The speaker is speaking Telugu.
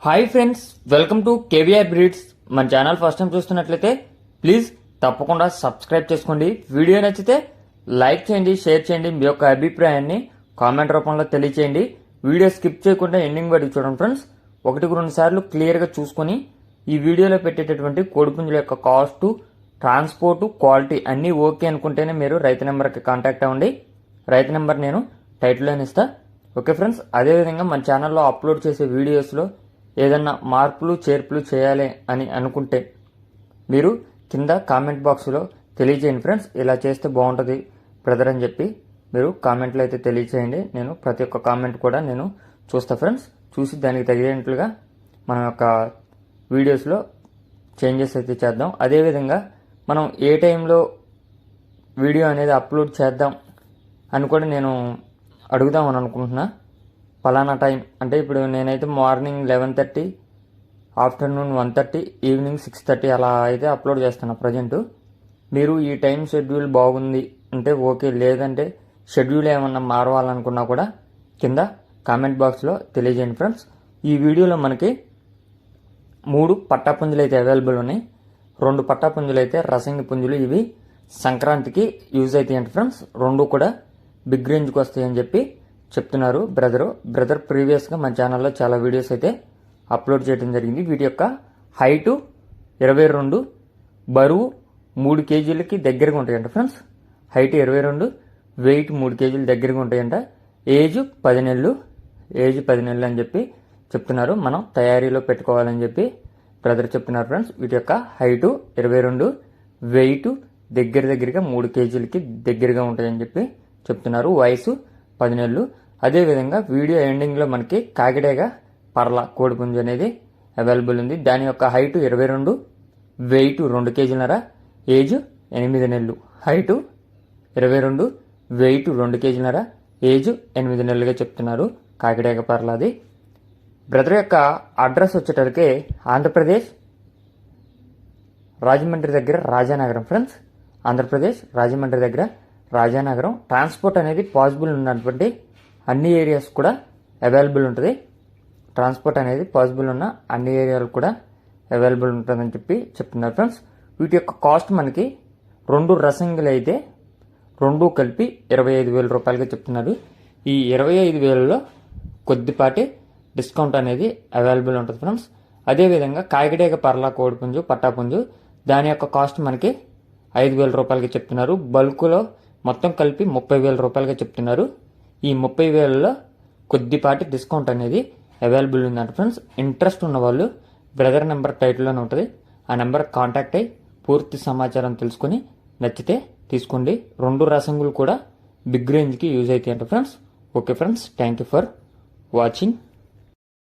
Hi friends, welcome to KVR breeds. మన ఛానల్ ఫస్ట్ టైం చూస్తున్నట్లయితే ప్లీజ్ తప్పకుండా సబ్స్క్రైబ్ చేసుకోండి. వీడియో నచ్చితే లైక్ చేయండి, షేర్ చేయండి. మీ యొక్క అభిప్రాయాన్ని కామెంట్ రూపంలో తెలియచేయండి. వీడియో స్కిప్ చేయకుండా ఎండింగ్ వరకు చూడండి ఫ్రెండ్స్. 1-2 సార్లు క్లియర్గా చూసుకొని ఈ వీడియోలో పెట్టేటటువంటి కోడిపుంజుల యొక్క కాస్ట్, ట్రాన్స్పోర్ట్, క్వాలిటీ అన్నీ ఓకే అనుకుంటేనే మీరు రైతు నెంబర్కి కాంటాక్ట్ అవ్వండి. రైతు నెంబర్ నేను టైటిల్లోనే ఇస్తా. ఓకే ఫ్రెండ్స్, అదేవిధంగా మన ఛానల్లో అప్లోడ్ చేసే వీడియోస్లో ఏదన్నా మార్పులు చేర్పులు చేయాలి అని అనుకుంటే మీరు కింద కామెంట్ బాక్స్లో తెలియజేయండి ఫ్రెండ్స్. ఇలా చేస్తే బాగుంటుంది బ్రదర్ అని చెప్పి మీరు కామెంట్లో అయితే తెలియచేయండి. నేను ప్రతి ఒక్క కామెంట్ కూడా నేను చూస్తా ఫ్రెండ్స్. చూసి దానికి తగినట్లుగా మన యొక్క వీడియోస్లో చేంజెస్ అయితే చేద్దాం. అదేవిధంగా మనం ఏ టైంలో వీడియో అనేది అప్లోడ్ చేద్దాం అని కూడా నేను అడుగుదామని అనుకుంటున్నా. పలానా టైం అంటే ఇప్పుడు నేనైతే మార్నింగ్ 11:30, ఆఫ్టర్నూన్ 1:30, ఈవినింగ్ 6:30 అలా అయితే అప్లోడ్ చేస్తాను ప్రజెంట్. మీరు ఈ టైం షెడ్యూల్ బాగుంది అంటే ఓకే, లేదంటే షెడ్యూల్ ఏమన్నా మారవాలనుకున్నా కూడా కింద కామెంట్ బాక్స్లో తెలియజేయండి ఫ్రెండ్స్. ఈ వీడియోలో మనకి 3 పట్టాపుంజులు అయితే అవైలబుల్ ఉన్నాయి. 2 పట్టాపుంజులు అయితే రసంగి పుంజులు. ఇవి సంక్రాంతికి యూజ్ అవుతాయంట ఫ్రెండ్స్. 2 కూడా బిగ్ రేంజ్కి వస్తాయని చెప్పి చెప్తున్నారు బ్రదర్ ప్రీవియస్గా మన ఛానల్లో చాలా వీడియోస్ అయితే అప్లోడ్ చేయడం జరిగింది. వీటి యొక్క హైటు 22, బరువు 3 కేజీలకి దగ్గరగా ఉంటాయంట ఫ్రెండ్స్. హైట్ 22, వెయిట్ 3 కేజీల దగ్గరగా ఉంటాయంట. ఏజ్ 10 నెలలు అని చెప్పి చెప్తున్నారు. మనం తయారీలో పెట్టుకోవాలని చెప్పి బ్రదర్ చెప్తున్నారు ఫ్రెండ్స్. వీటి యొక్క హైటు 22, వెయిట్ దగ్గరగా 3 కేజీలకి దగ్గరగా ఉంటాయని చెప్పి చెప్తున్నారు. వయసు 10 నెలలు. అదేవిధంగా వీడియో ఎండింగ్లో మనకి కాకిడేగ పర్ల కోడిపుంజు అనేది అవైలబుల్ ఉంది. దాని యొక్క హైట్ 22, వెయిట్ 2 కేజీలన్నర, ఏజ్ 8 నెలలు. హైటు 22, వెయిట్ 2 కేజీలన్నర, ఏజ్ 8 నెలలుగా చెప్తున్నారు. కాకిడేగ పర్లది. బ్రదర్ యొక్క అడ్రస్ వచ్చేటరికి ఆంధ్రప్రదేశ్ రాజమండ్రి దగ్గర రాజానగరం ఫ్రెండ్స్. ఆంధ్రప్రదేశ్ రాజమండ్రి దగ్గర రాజానగరం. ట్రాన్స్పోర్ట్ అనేది పాసిబుల్ ఉన్నటువంటి అన్ని ఏరియాస్ కూడా అవైలబుల్ ఉంటుంది. ట్రాన్స్పోర్ట్ అనేది పాసిబుల్ ఉన్న అన్ని ఏరియాలు కూడా అవైలబుల్ ఉంటుందని చెప్పి చెప్తున్నారు ఫ్రెండ్స్. వీటి యొక్క కాస్ట్ మనకి 2 రసంగులు అయితే 2 కలిపి 25,000 రూపాయలుగా చెప్తున్నారు. ఈ 25,000లో కొద్దిపాటి డిస్కౌంట్ అనేది అవైలబుల్ ఉంటుంది ఫ్రెండ్స్. అదేవిధంగా కాకిడేగ పర్లా కోడిపుంజు పట్టాపుంజు దాని యొక్క కాస్ట్ మనకి 5,000 రూపాయలకి చెప్తున్నారు. బల్క్లో మొత్తం కలిపి 30,000 రూపాయలుగా చెప్తున్నారు. ఈ 30,000లో కొద్దిపాటి డిస్కౌంట్ అనేది అవైలబుల్ ఉందంట ఫ్రెండ్స్. ఇంట్రెస్ట్ ఉన్న వాళ్ళు బ్రదర్ నెంబర్ టైటిల్లోనే ఉంటుంది. ఆ నెంబర్ కాంటాక్ట్ అయ్యి పూర్తి సమాచారం తెలుసుకొని నచ్చితే తీసుకోండి. 2 రసంగులు కూడా బిగ్ రేంజ్కి యూజ్ అవుతాయంట friends. Okay friends, thank you for watching.